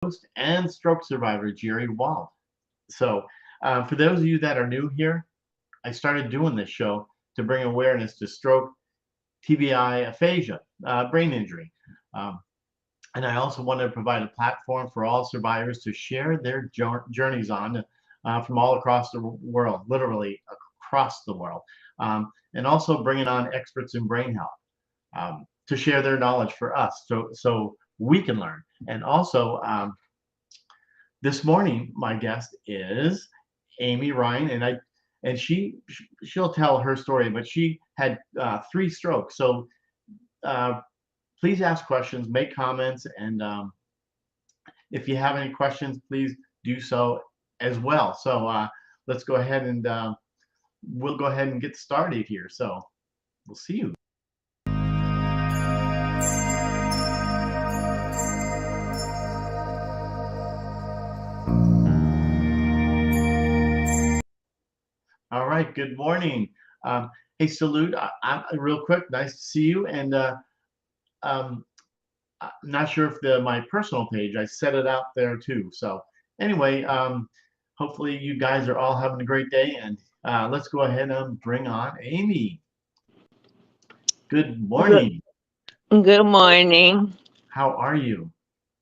host and stroke survivor, Jerry Wald. So, for those of you that are new here, I started doing this show to bring awareness to stroke, TBI, aphasia, brain injury. Um, and I also wanted to provide a platform for all survivors to share their journeys on from all across the world, literally across the world. And also bringing on experts in brain health to share their knowledge for us so we can learn. And also, this morning, my guest is Amy Ryan, and she'll tell her story, but she had 3 strokes. So uh, please ask questions, make comments, and if you have any questions, please do so as well. So let's go ahead and we'll go ahead and get started here. So we'll see you. All right. Good morning. Hey, Salute. I'm real quick. Nice to see you. And um, I'm not sure if my personal page, I set it out there too. So anyway, hopefully you guys are all having a great day. And let's go ahead and bring on Amy. Good Good, morning. good morning. How are you?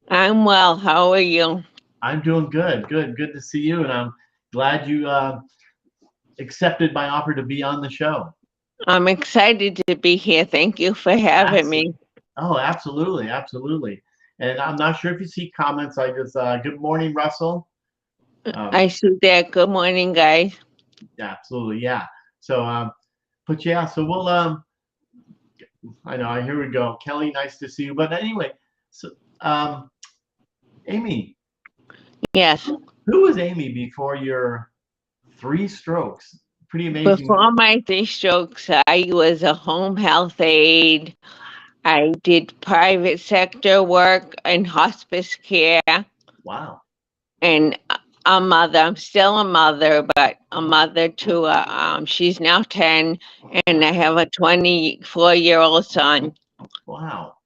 I'm well. How are you? I'm doing good. Good to see you. And I'm glad you accepted my offer to be on the show. I'm excited to be here. Thank you for having Absolutely. me. Oh, absolutely, absolutely. And I'm not sure if you see comments. I just good morning, Russell. Um, I see that. Good morning, guys. yeah, absolutely, yeah. So, but yeah, so we'll I know, here we go. Kelly, nice to see you. But anyway, so um, Amy, Yes. who was Amy before your 3 strokes? Pretty amazing. Before my 3 strokes, I was a home health aide. I did private sector work in hospice care Wow. and a mother. I'm still a mother, but a mother to she's now 10, and I have a 24-year-old son. Wow.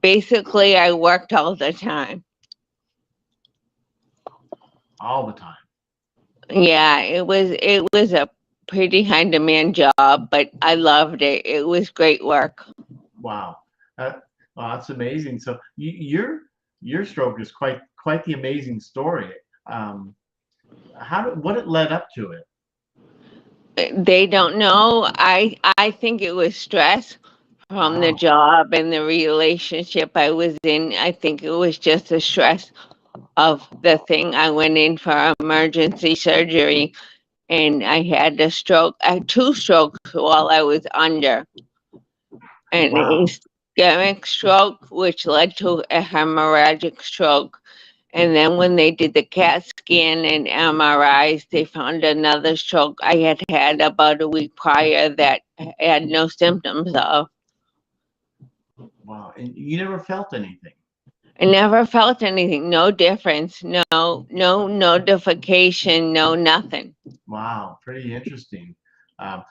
Basically, I worked all the time. All the time. Yeah, it was a pretty high demand job, but I loved it. It was great work. Wow. That, wow, that's amazing. So your stroke is quite the amazing story. Um, what it led up to it? They don't know. I think it was stress from the Wow. job and the relationship I was in. I think it was just the stress of the thing. I went in for emergency surgery and I had a stroke. I had 2 strokes while I was under. An Wow. ischemic stroke, which led to a hemorrhagic stroke. And then when they did the CAT scan and MRIs, they found another stroke I had had about a week prior that I had no symptoms of. Wow. And you never felt anything. I never felt anything, no difference, no notification, no nothing. Wow. Pretty interesting. I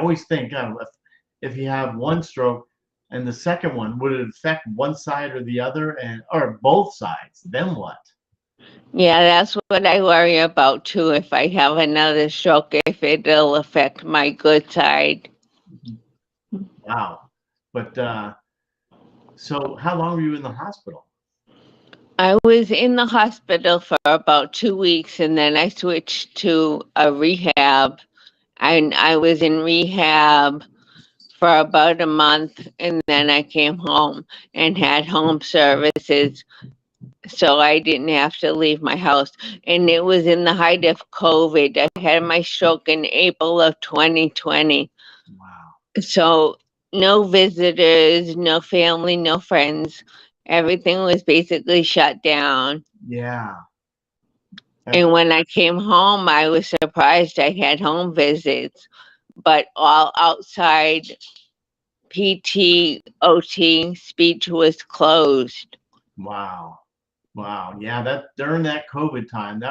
always think if you have 1 stroke and the second one, would it affect one side or the other and or both sides? Then what? Yeah, that's what I worry about too. If I have another stroke, if it'll affect my good side. Wow. But so how long were you in the hospital? I was in the hospital for about 2 weeks and then I switched to a rehab. And I was in rehab for about a month and then I came home and had home services so I didn't have to leave my house. And it was in the height of COVID. I had my stroke in April of 2020. Wow. So no visitors, no family, no friends. Everything was basically shut down. Yeah. That, And when I came home, I was surprised I had home visits, but all outside PT, OT, speech was closed. wow. Wow. Yeah, that during that COVID time,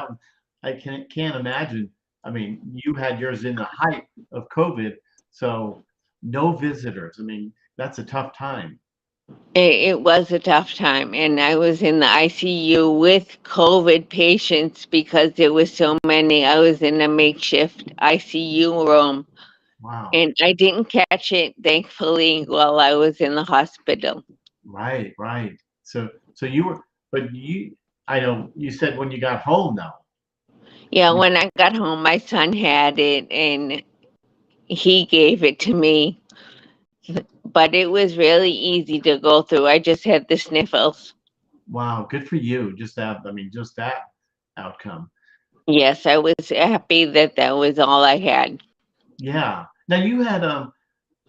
I can't imagine. I mean, you had yours in the height of COVID, so no visitors. I mean, that's a tough time. It was a tough time, and I was in the ICU with COVID patients because there was so many. I was in a makeshift ICU room, Wow. and I didn't catch it, thankfully, while I was in the hospital. Right, right. So you were, but I know you said when you got home though. Yeah, You, when I got home, my son had it, and he gave it to me, but it was really easy to go through. I just had the sniffles. wow, good for you. Just that, I mean, just that outcome. Yes, I was happy that that was all I had. Yeah. Now you had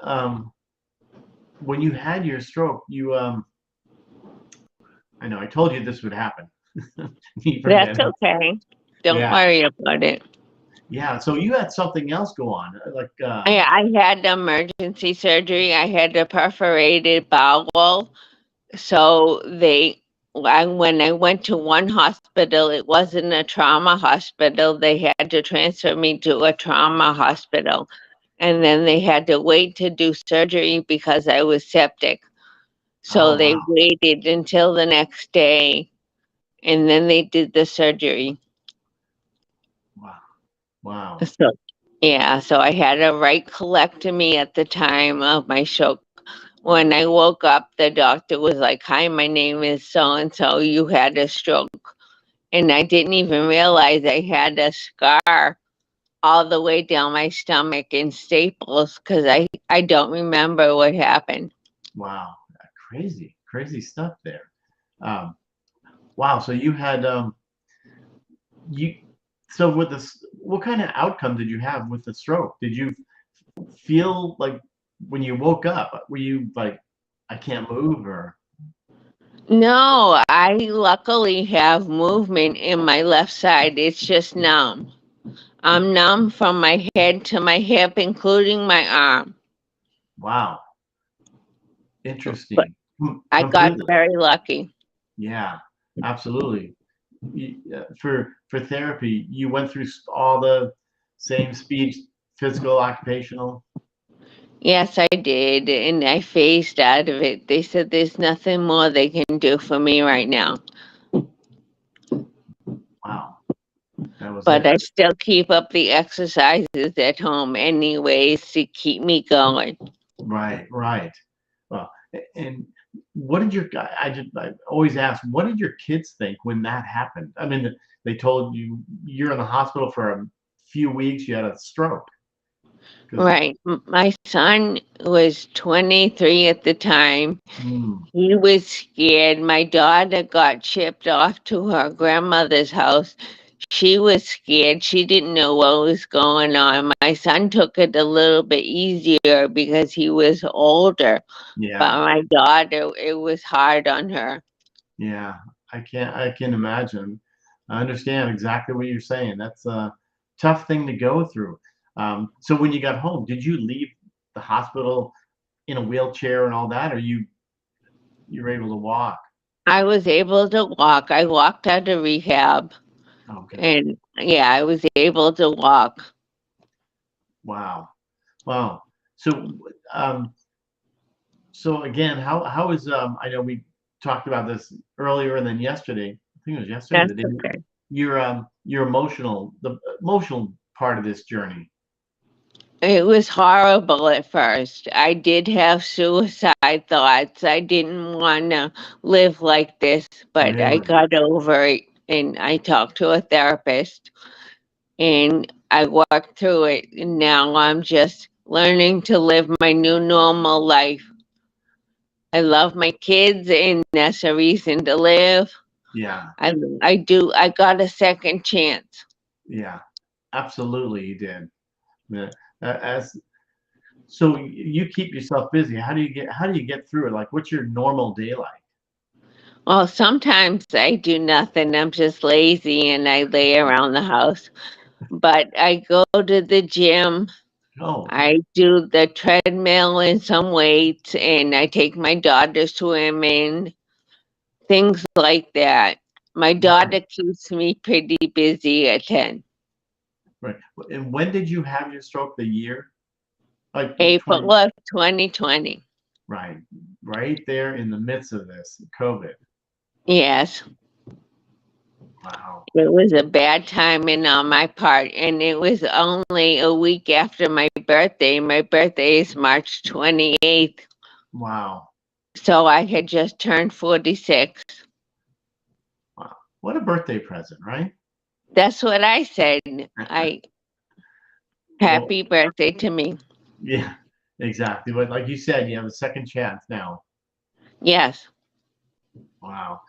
um when you had your stroke, I know I told you this would happen. You That's forget it. okay. Don't Yeah. worry about it. Yeah. So you had something else go on, like I had emergency surgery. I had a perforated bowel. So when I went to one hospital, it wasn't a trauma hospital. They had to transfer me to a trauma hospital. And then they had to wait to do surgery because I was septic. So oh they wow. waited until the next day and then they did the surgery. Wow. Wow. So, yeah, so I had a right colectomy at the time of my stroke. When I woke up, the doctor was like, "Hi, my name is so and so. You had a stroke." And I didn't even realize I had a scar all the way down my stomach in staples because I don't remember what happened. Wow. Crazy, crazy stuff there. Um, wow. So you had you so with this, what kind of outcome did you have with the stroke? Did you feel like when you woke up, were you like, I can't move or No, I luckily have movement in my left side. It's just numb. I'm numb from my head to my hip, including my arm. wow, But interesting. I got Completely. very lucky. Yeah, absolutely. For therapy, you went through all the same speech, physical, occupational. Yes, I did. And I phased out of it. They said there's nothing more they can do for me right now. Wow, that was But it. I still keep up the exercises at home, anyways, to keep me going. Right, right. Well, and what did I always ask, what did your kids think when that happened? I mean, they told you you're in the hospital for a few weeks, you had a stroke. Because, Right. My son was 23 at the time. mm, He was scared. My daughter got shipped off to her grandmother's house. She was scared. She didn't know what was going on. My son took it a little bit easier because he was older, yeah, but my daughter, it was hard on her. yeah, I can imagine. I understand exactly what you're saying. That's a tough thing to go through. So when you got home, did you leave the hospital in a wheelchair and all that, or you were able to walk? I was able to walk. I walked out of rehab, Oh, good. and yeah, I was able to walk. Wow. Wow. So, um, so again, how is I know we talked about this earlier and then yesterday. I think it was yesterday, That's the day okay. your the emotional part of this journey. It was horrible at first. I did have suicide thoughts. I didn't want to live like this, but I Really? got over it and I talked to a therapist and I worked through it. And now I'm just learning to live my new normal life. I love my kids and that's a reason to live. Yeah. I I got a second chance. Yeah. Absolutely, you did. Yeah. As so you keep yourself busy. How do you get through it? Like, what's your normal day like? Well, sometimes I do nothing. I'm just lazy and I lay around the house. But I go to the gym. Oh, okay. I do the treadmill and some weights, and I take my daughter swimming, things like that. My Right. daughter keeps me pretty busy at 10. Right. And when did you have your stroke? The year? Like April 20, of 2020. right. right there in the midst of this COVID. Yes, Wow. it was a bad timing on my part, and it was only a week after my birthday. My birthday is March 28th, Wow. so I had just turned 46. Wow. What a birthday present, right? That's what I said. I Well, Happy birthday to me. yeah, exactly. But like you said, you have a second chance now. Yes, Wow.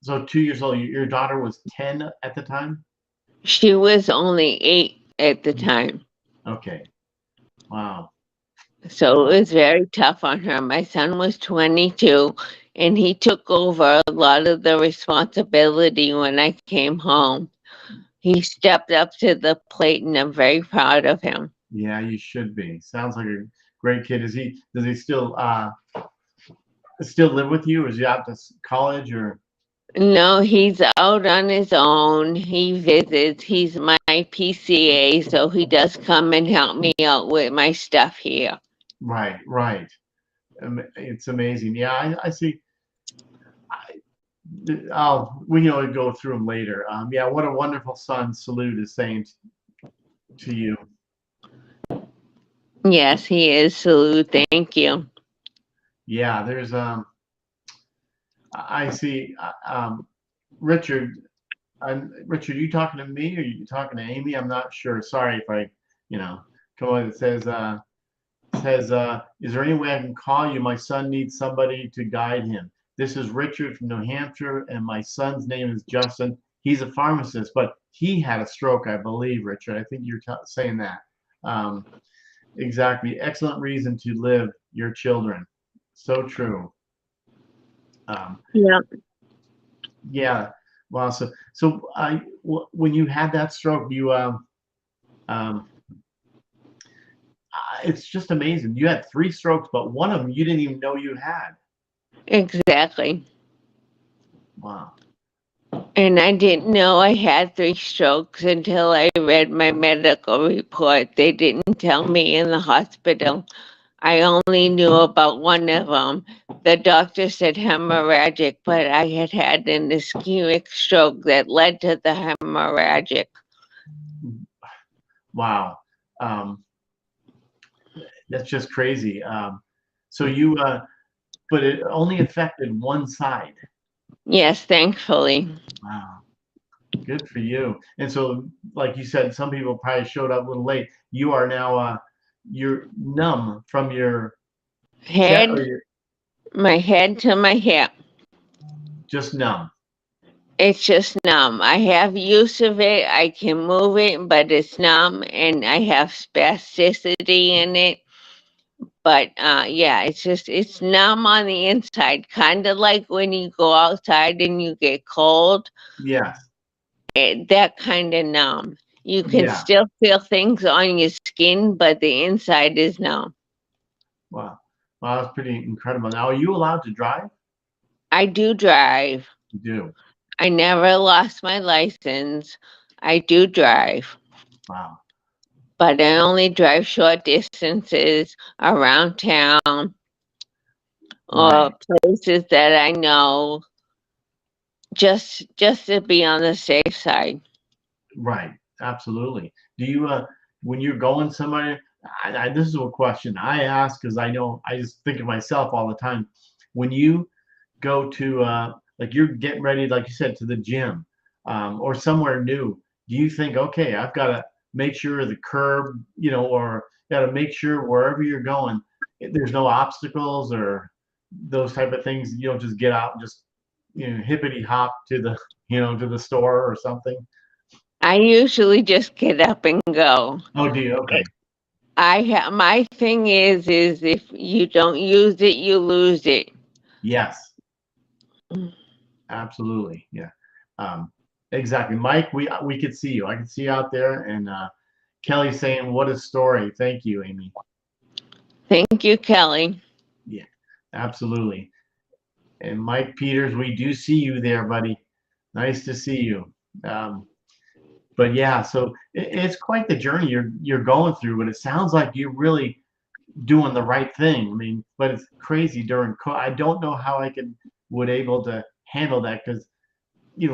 So 2 years old, your daughter was 10 at the time? she was only 8 at the time. Okay. Wow. So it Wow. was very tough on her. My son was 22 and he took over a lot of the responsibility when I came home. He stepped up to the plate and I'm very proud of him. Yeah, you should be. Sounds like a great kid. Does he still live with you? Or is he out to college or No, he's out on his own. He visits. He's my PCA, so he does come and help me out with my stuff here. right, right. It's amazing. Yeah, I see. We can always go through them later. Yeah, what a wonderful son. Salute is saying to you. Yes, he is. Salute. Thank you. Yeah, there's I see. Richard, Richard, you talking to me or you talking to Amy? I'm not sure. Sorry if I, you know, come on. It says, is there any way I can call you? My son needs somebody to guide him. This is Richard from New Hampshire, and my son's name is Justin. He's a pharmacist, but he had a stroke, I believe, Richard. I think you're saying that. Um, exactly. Excellent reason to live your children. So true. Um, Yeah. yeah. Wow. When you had that stroke, um, it's just amazing. You had three strokes, but one of them you didn't even know you had. Exactly. Wow. And I didn't know I had 3 strokes until I read my medical report. They didn't tell me in the hospital. I only knew about one of them. The doctor said hemorrhagic, but I had had an ischemic stroke that led to the hemorrhagic. Wow. Um, that's just crazy. So you, but it only affected one side. Yes, thankfully. Wow. Good for you. And so, like you said, some people probably showed up a little late. You are now, you're numb from your chest, or Head, you're my head to my hip. just numb. It's just numb. I have use of it. I can move it, but it's numb and I have spasticity in it. But yeah, it's numb on the inside, kind of like when you go outside and you get cold. Yes. That kind of numb. You can Yeah. still feel things on your skin, but the inside is numb. Wow. Wow. That's pretty incredible. Now, are you allowed to drive? I do drive. You do. I never lost my license. I do drive, Wow. but I only drive short distances around town or Right. places that I know, just to be on the safe side. Right. Absolutely. Do you, when you're going somewhere, this is a question I ask because I know I just think of myself all the time. When you go to, like you're getting ready, like you said, to the gym, or somewhere new, do you think, okay, I've got to make sure the curb, or got to make sure wherever you're going, there's no obstacles or those type of things. You don't just get out and just, hippity hop to the, to the store or something. I usually just get up and go. Oh, do you? Okay. My thing is if you don't use it, you lose it. Yes, absolutely. Yeah. Um, exactly. Mike, we could see you. I can see you out there. And Kelly saying, what a story. Thank you, Amy. Thank you, Kelly. Yeah, absolutely. And Mike Peters, we do see you there, buddy. Nice to see you. Um, but yeah, so it's quite the journey you're going through. But it sounds like you really doing the right thing. I mean, but it's crazy during I don't know how would able to handle that because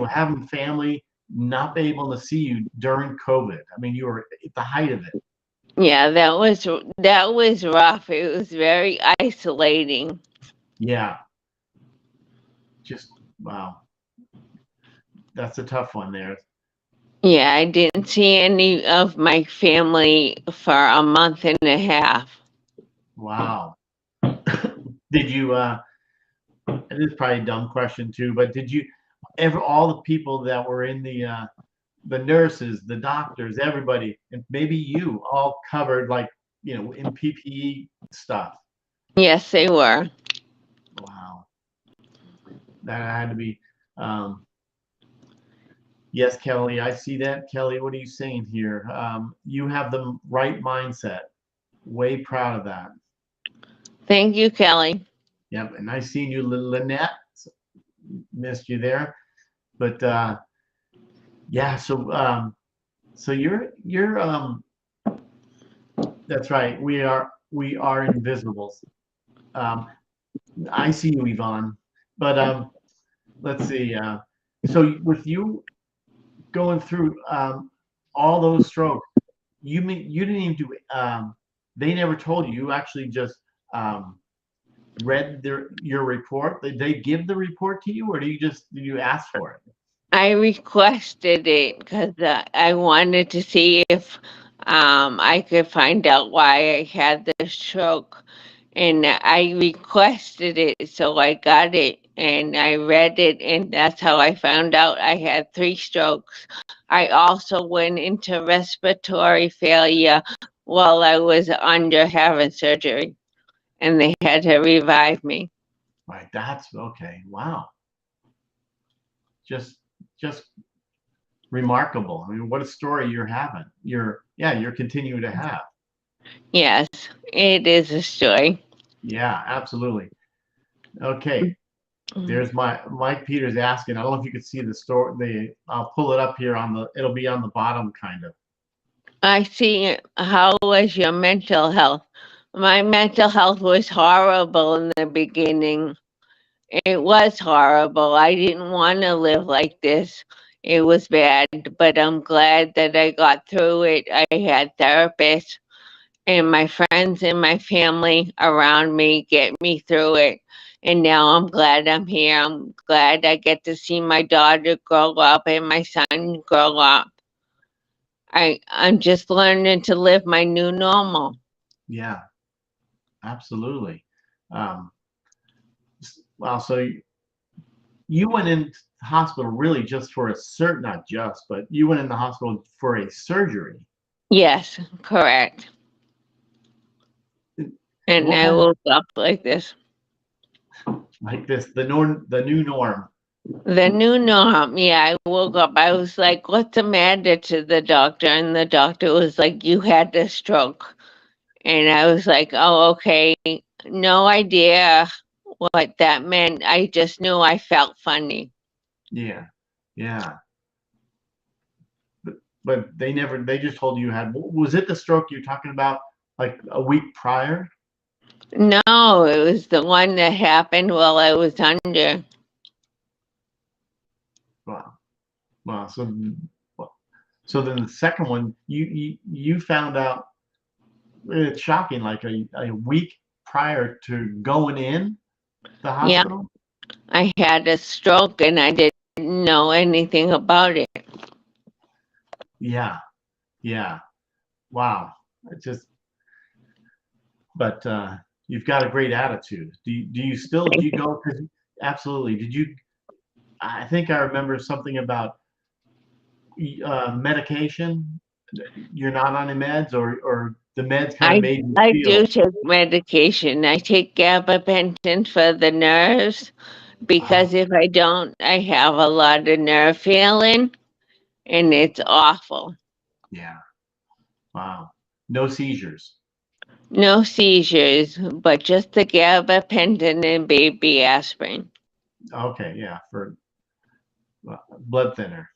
having family not be able to see you during COVID. I mean, you were at the height of it. Yeah, that was rough. It was very isolating. Yeah, just wow, that's a tough one there. Yeah, I didn't see any of my family for a month and a half. Wow. Did you? It is probably a dumb question too, but did you ever all the people that were in the nurses, the doctors, everybody, and maybe you all covered like in PPE stuff? Yes, they were. Wow, that had to be. Um, yes, Kelly, I see that. Kelly, what are you saying here? You have the right mindset. Way proud of that. Thank you, Kelly. Yep, and I seen you, Lynette. Missed you there, but yeah. So you're. That's right. We are invisibles. Um, I see you, Yvonne. But let's see. So with you going through all those strokes, you mean you didn't even do. They never told you. You actually just um, read your report. Did they give the report to you, or did you ask for it? I requested it because I wanted to see if I could find out why I had the stroke. And I requested it, so I got it and I read it, and that's how I found out I had 3 strokes. I also went into respiratory failure while I was under having surgery, and they had to revive me. Right. That's okay. Wow. Just just remarkable. I mean, what a story you're having. You're continuing to have. Yes, it is a story. Yeah, absolutely. Okay. Mm. There's Mike Peters asking. I don't know if you could see the story. I'll pull it up here it'll be on the bottom kind of. I see. How was your mental health? My mental health was horrible in the beginning. It was horrible. I didn't want to live like this. It was bad, but I'm glad that I got through it. I had therapists and my friends and my family around me get me through it. And now I'm glad I'm here. I'm glad I get to see my daughter grow up and my son grow up. I'm just learning to live my new normal. Yeah, absolutely. Um, wow. So you went in the hospital really just for not just, but you went in the hospital for a surgery. Yes, correct. And What I kind of woke up like this. like this the new norm? The new norm, yeah, I woke up. I was like, what's the matter to the doctor? And the doctor was like, you had a stroke. And I was like, oh, okay. No idea what that meant. I just knew I felt funny. Yeah, yeah. But they just told you had. Was it the stroke you're talking about like a week prior? No, it was the one that happened while I was under. Wow. Wow. So then the second one, you found out. It's shocking, like a week prior to going in the Yeah, hospital. I had a stroke and I didn't know anything about it. Yeah, yeah. Wow. It's just, but you've got a great attitude. Do you go? 'Cause absolutely. Did you? I think I remember something about medication. You're not on the meds, or the meds kind of I made you I do feel. take medication. I take gabapentin for the nerves Ah, because if I don't, I have a lot of nerve feeling and it's awful. yeah. Wow. No seizures. No seizures, but just the gabapentin and baby aspirin. Okay, yeah, for blood thinner.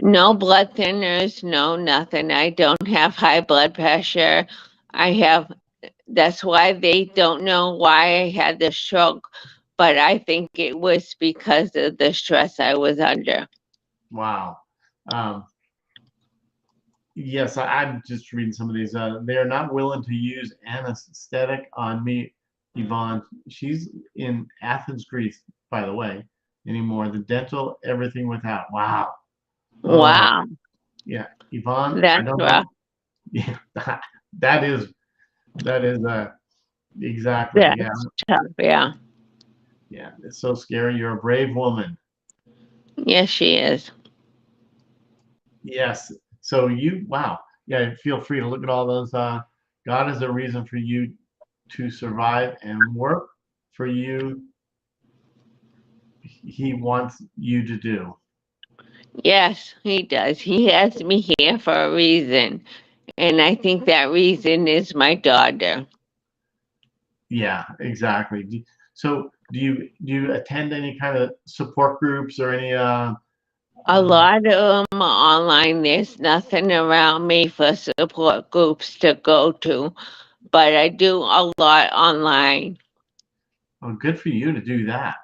No blood thinners, no nothing. I don't have high blood pressure. I have That's why they don't know why I had the stroke, but I think it was because of the stress I was under. Wow. Um, yes, I'm just reading some of these. They are not willing to use anesthetic on me, Yvonne. She's in Athens, Greece, by the way, anymore. The dental, everything without. Wow. Oh, Wow, yeah. Yvonne, I that's don't rough. know. Yeah, that is, that is, exactly. Yeah. That's tough. Yeah. Yeah. It's so scary. You're a brave woman. Yes, she is. Yes. So wow. Yeah, feel free to look at all those. God is a reason for you to survive and work for you. He wants you to do. Yes, he does. He has me here for a reason. And I think that reason is my daughter. Yeah, exactly. So do you attend any kind of support groups or any A um, lot of them are online. There's nothing around me for support groups to go to, but I do a lot online. oh, good for you to do that.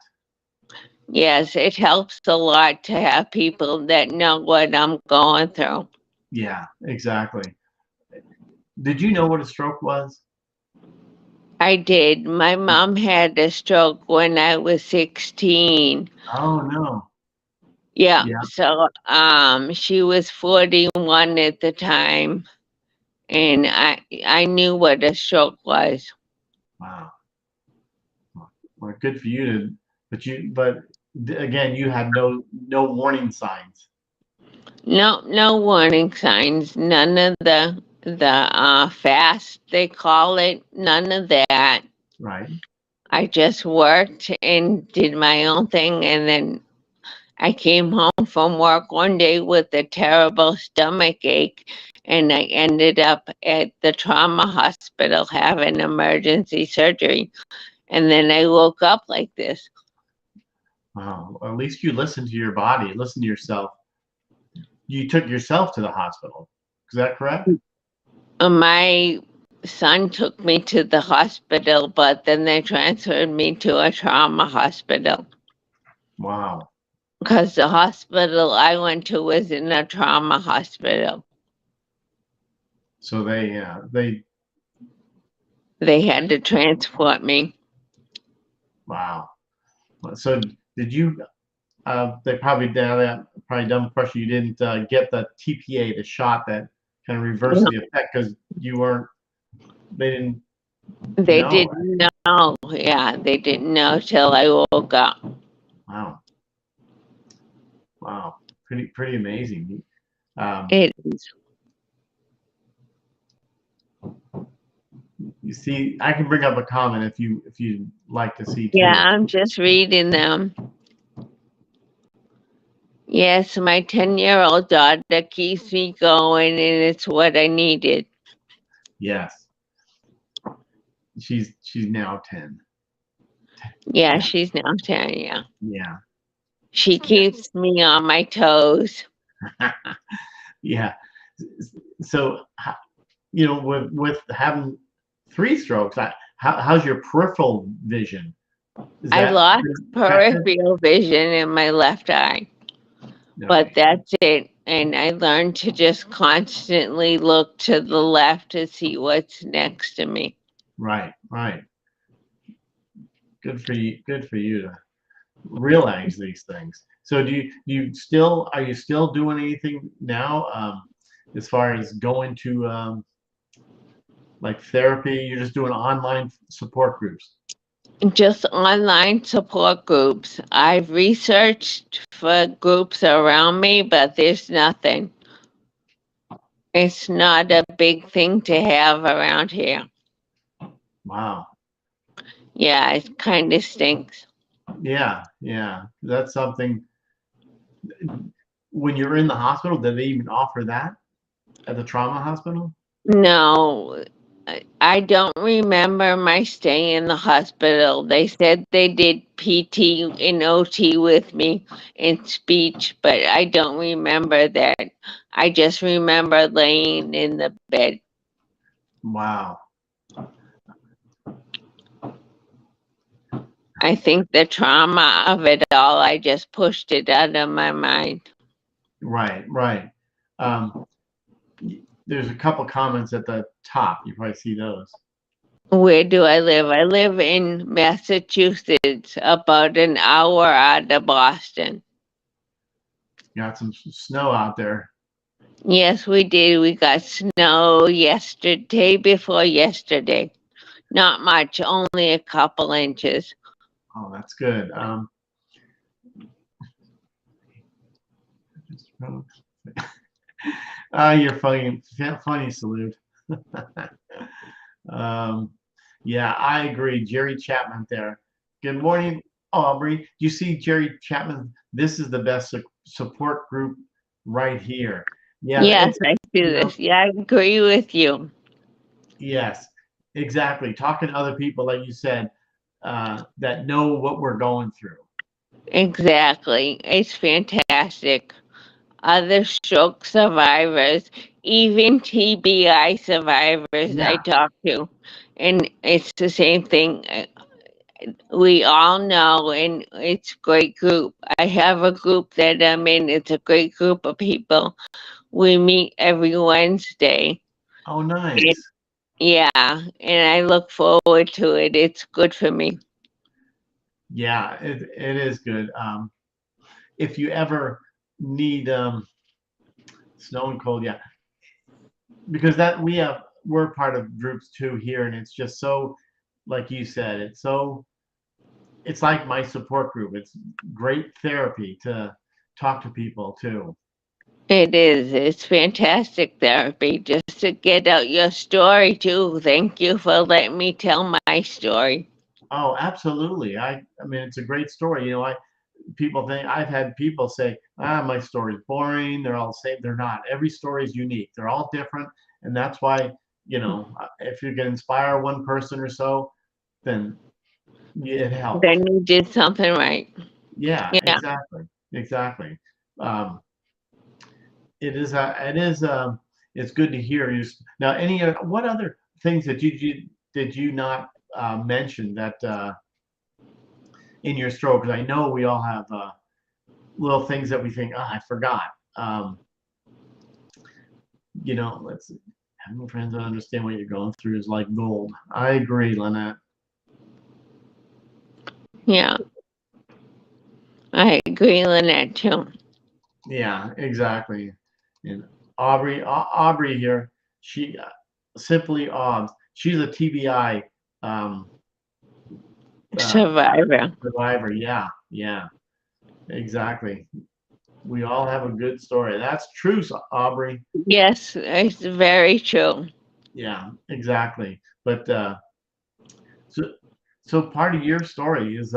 Yes, it helps a lot to have people that know what I'm going through. Yeah, exactly. Did you know what a stroke was? I did. My mom had a stroke when I was 16. Oh no. Yeah, Yeah. so she was 41 at the time, and I knew what a stroke was. Wow. Well, good for you to, but again, you had no warning signs, No, no warning signs. None of the fast they call it. None of that. right? I just worked and did my own thing, and then I came home from work one day with a terrible stomach ache, and I ended up at the trauma hospital having emergency surgery. And then I woke up like this. Wow. At least you listened to your body, listen to yourself. You took yourself to the hospital. Is that correct? My son took me to the hospital, but then they transferred me to a trauma hospital Wow. because the hospital I went to was in a trauma hospital. So they They had to transport me. wow. So did you? They probably that probably dumb question. You didn't get the TPA, the shot that kind of reversed the effect because you weren't. They didn't They know. didn't know. Yeah, they didn't know till I woke up. Wow. Wow. Pretty amazing. Um, It is. you see, I can bring up a comment if you'd like to see Yeah, too. I'm just reading them. Yes, my 10-year-old daughter keeps me going, and it's what I needed. Yes, she's now 10. Yeah, Yeah, she's now 10. Yeah. yeah, She yeah, keeps me on my toes. yeah. So with having three strokes, how's your peripheral vision? Is I that lost affected? peripheral vision in my left eye, but Okay, that's it. And I learned to just constantly look to the left to see what's next to me. right, right. Good for you. Good for you to realize these things. So do you still are you still doing anything now as far as going to like therapy? You're just doing online support groups. Just online support groups. I've researched for groups around me, but there's nothing. It's not a big thing to have around here. Wow. Yeah, it kind of stinks. Yeah, yeah. That's something. When you're in the hospital, did they even offer that at the trauma hospital? No, I don't remember my stay in the hospital. They said they did PT and OT with me in speech, but I don't remember that. I just remember laying in the bed. Wow. I think the trauma of it all, I just pushed it out of my mind. Right, right. Um, there's a couple comments at the top. You probably see those. Where do I live? I live in Massachusetts, about an hour out of Boston. Got some snow out there. Yes, we did. We got snow yesterday, before yesterday. Not much, only a couple inches. Oh, that's good. You're funny, funny salute. um, yeah, I agree. Jerry Chapman there. Good morning, Aubrey. Do you see Jerry Chapman? This is the best support group right here. Yeah, Yes, it's I see you know, this. Yeah, I agree with you. yes, exactly. Talking to other people, like you said, that know what we're going through. Exactly. It's fantastic. Other stroke survivors, even TBI survivors I Yeah. talk to. And it's the same thing. We all know, and it's a great group. I have a group that I'm in. It's a great group of people. We meet every Wednesday. Oh, And, nice. yeah, and I look forward to it. It's good for me. Yeah, it is good. If you ever need snow and cold, yeah, because that we're part of groups too here, and it's just so, like you said, it's like my support group. It's great therapy to talk to people too. It is. It's fantastic therapy just to get out your story too. Thank you for letting me tell my story. Oh, absolutely. I mean, it's a great story. I people think I've had people say, my story's boring. They're all the same. They're not. Every story is unique. They're all different, and that's why if you can inspire one person or so, then it helps. Then you did something right. Yeah, Yeah. exactly, exactly. Um, it is it's good to hear you. Now, what other things that did you not mention that in your stroke? Because I know we all have little things that we think, I forgot. Um, let's see. Having friends that understand what you're going through is like gold. I agree, Lynette. Yeah. I agree on that too. Yeah, exactly. And Aubrey here, she simply she's a TBI um, uh, Survivor. survivor. Yeah, yeah, exactly. We all have a good story. That's true, Aubrey. Yes, it's very true. Yeah, exactly. But so part of your story is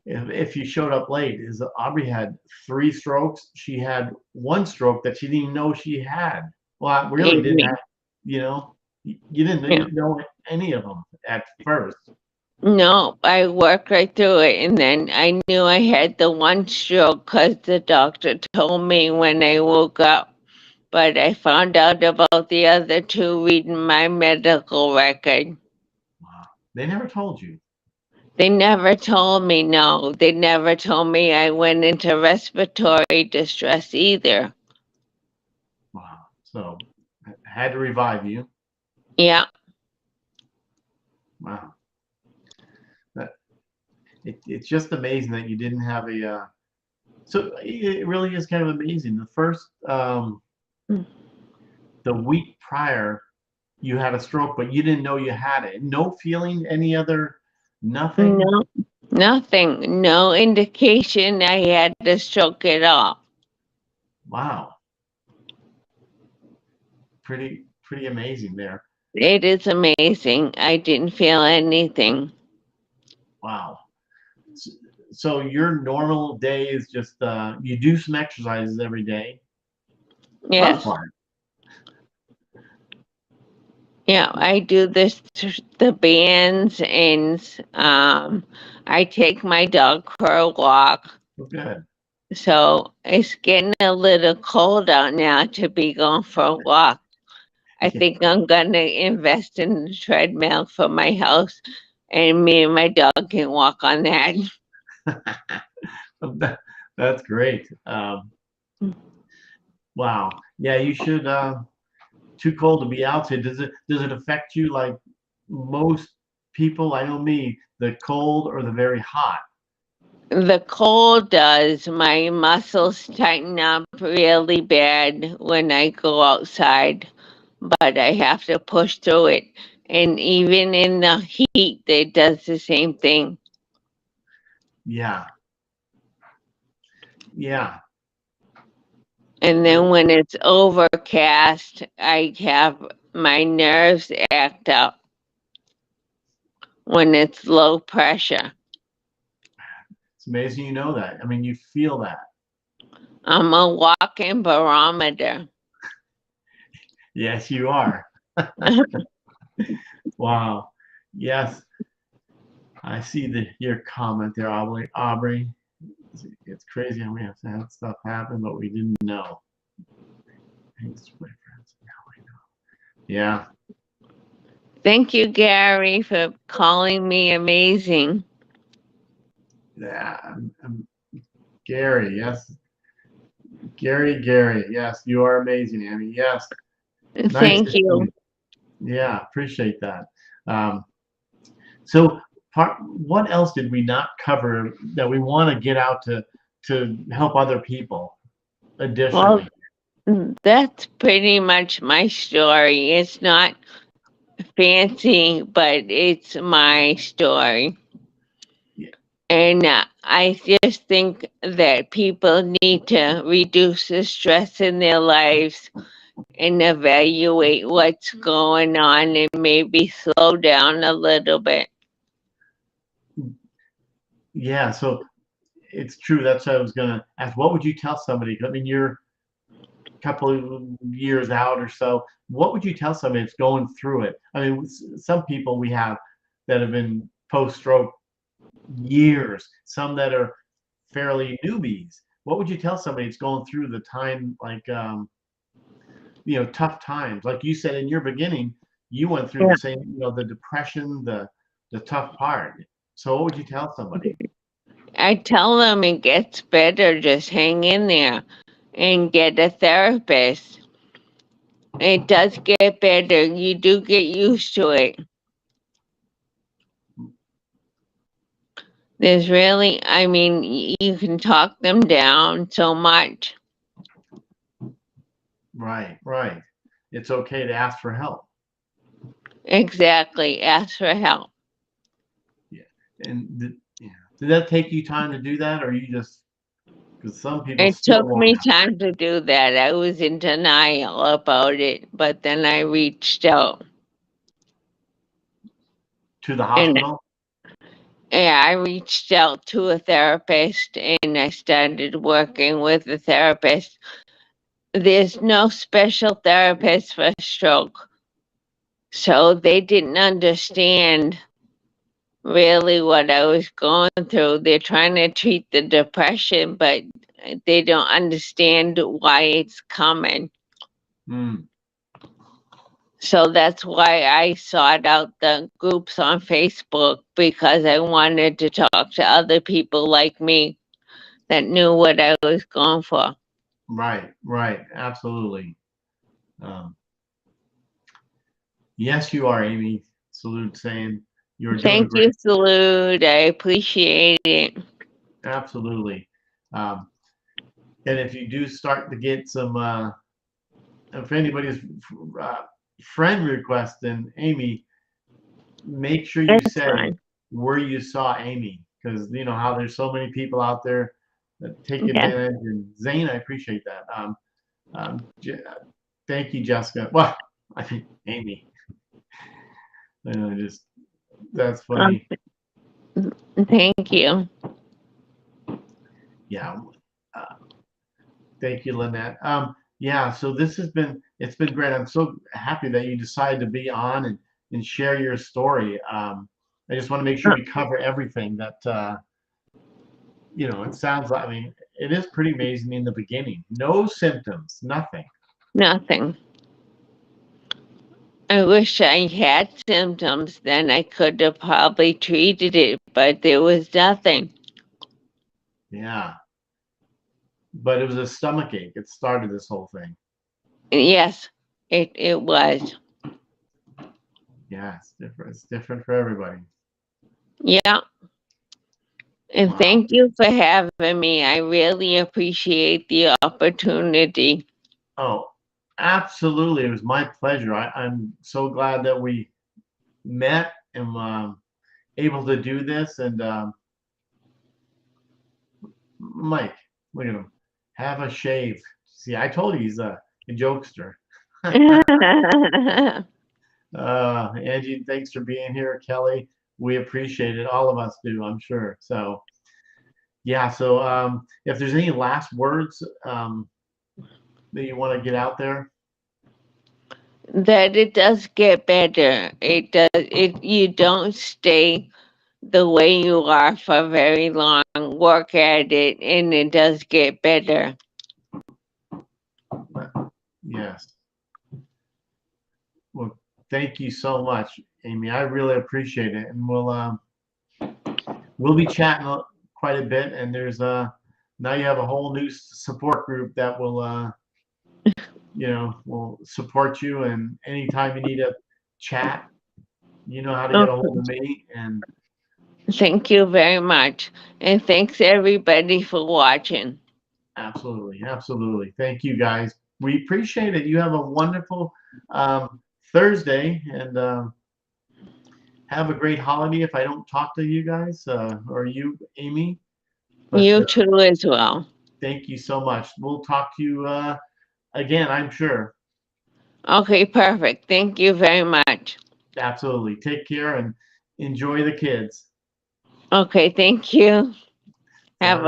if you showed up late, is Aubrey had 3 strokes. She had 1 stroke that she didn't even know she had. Well, I really didn't Me. have, you know, you didn't Yeah. know any of them at first. No, I worked right through it, and then I knew I had the one stroke because the doctor told me when I woke up. But I found out about the other two reading my medical record. Wow. They never told you. They never told me no. They never told me I went into respiratory distress either. Wow. So had to revive you. Yeah, Wow. That it's just amazing that you didn't have a. So it really is kind of amazing. The week prior, you had a stroke, but you didn't know you had it. No feeling, any other, nothing. no, nothing, no indication I had a stroke at all. Wow. Pretty amazing there. It is amazing. I didn't feel anything. Wow. So your normal day is just you do some exercises every day. Love Yes. part. Yeah, I do this the bands and I take my dog for a walk. Well, good. So it's getting a little cold out now to be going for a walk. I Yeah. think I'm gonna invest in the treadmill for my house and me and my dog can walk on that. That's great. Wow. Yeah, you should. Too cold to be outside. Does it affect you like most people? I know me, the cold or the very hot. The cold does. My muscles tighten up really bad when I go outside, but I have to push through it. And even in the heat, it does the same thing. Yeah. Yeah. And then when it's overcast, I have my nerves act up when it's low pressure. It's amazing you know that. I mean, you feel that. I'm a walking barometer. Yes, you are. Wow. Yes, I see your comment there, Aubrey. Aubrey, it's crazy how we have to have stuff happen, but we didn't know. Thanks, my friends. Now I know. Yeah. Thank you, Gary, for calling me amazing. Yeah. Gary. Yes. Gary. Yes, you are amazing, Amy. Yes. Nice to Thank see you. you. Yeah, appreciate that. Um, so, what else did we not cover that we want to get out to help other people? Well, Additionally, that's pretty much my story. It's not fancy, but it's my story. yeah, And I just think that people need to reduce the stress in their lives and evaluate what's going on and maybe slow down a little bit. yeah. So it's true. That's what I was gonna ask. What would you tell somebody? I mean, you're a couple of years out or so. What would you tell somebody that's going through it? I mean, some people we have that have been post-stroke years. Some that are fairly newbies. What would you tell somebody that's going through the time like tough times? Like you said in your beginning, you went through Yeah. the same, the depression, the tough part. So what would you tell somebody? I tell them it gets better, just hang in there and get a therapist. It does get better. You do get used to it. There's really, I mean, you can talk them down so much. Right, right. It's okay to ask for help. Exactly. Ask for help. Yeah. And yeah. Did that take you time to do that, or you just because some people It still took won't me have time to do that. I was in denial about it, but then I reached out. to the And hospital? yeah, I reached out to a therapist and I started working with a therapist. There's no special therapist for stroke. So they didn't understand really what I was going through. They're trying to treat the depression, but they don't understand why it's coming. Mm, So that's why I sought out the groups on Facebook because I wanted to talk to other people like me that knew what I was going for. right, right. Absolutely. Um, yes, you are, Amy. Salute saying you're doing Thank you, great. Salute. I appreciate it. Absolutely. Um, and if you do start to get some, if anybody's uh, friend request, then Amy, make sure you That's say fine. where you saw Amy, because you know how there's so many people out there that take Yeah. advantage. And Zane, I appreciate that. Thank you, Jessica. Well, I think Amy. Just that's funny. Thank you. Yeah. Uh, Thank you, Lynette. Yeah, so it's been great. I'm so happy that you decided to be on and share your story. I just want to make sure Uh, we cover everything that it sounds like, I mean, it is pretty amazing in the beginning. No symptoms, nothing. Nothing. I wish I had symptoms, then I could have probably treated it, but there was nothing. Yeah. But it was a stomach ache. It started this whole thing. Yes, it was. Yeah, it's different. It's different for everybody. Yeah. And Wow. thank you for having me. I really appreciate the opportunity. Oh, absolutely. It was my pleasure. I'm so glad that we met and able to do this. And Mike, look at him. Have a shave. See, I told you he's a jokester. Angie, thanks for being here. Kelly, we appreciate it. All of us do, I'm sure. So, yeah. So, if there's any last words that you want to get out there, That it does get better. It does. It you don't stay the way you are for very long. Work at it, and it does get better. yes. Well, thank you so much, Amy. I really appreciate it, and we'll be chatting quite a bit. And there's now you have a whole new support group that will will support you. And anytime you need a chat, you know how to get a hold Okay. of me. And Thank you very much, and thanks everybody for watching. absolutely, absolutely, thank you guys. We appreciate it. You have a wonderful Thursday, and have a great holiday. If I don't talk to you guys or you, Amy, but You too as well. thank you so much. We'll talk to you again, I'm sure. Okay, perfect. Thank you very much. Absolutely. Take care and enjoy the kids. Okay, thank you. Have Sorry.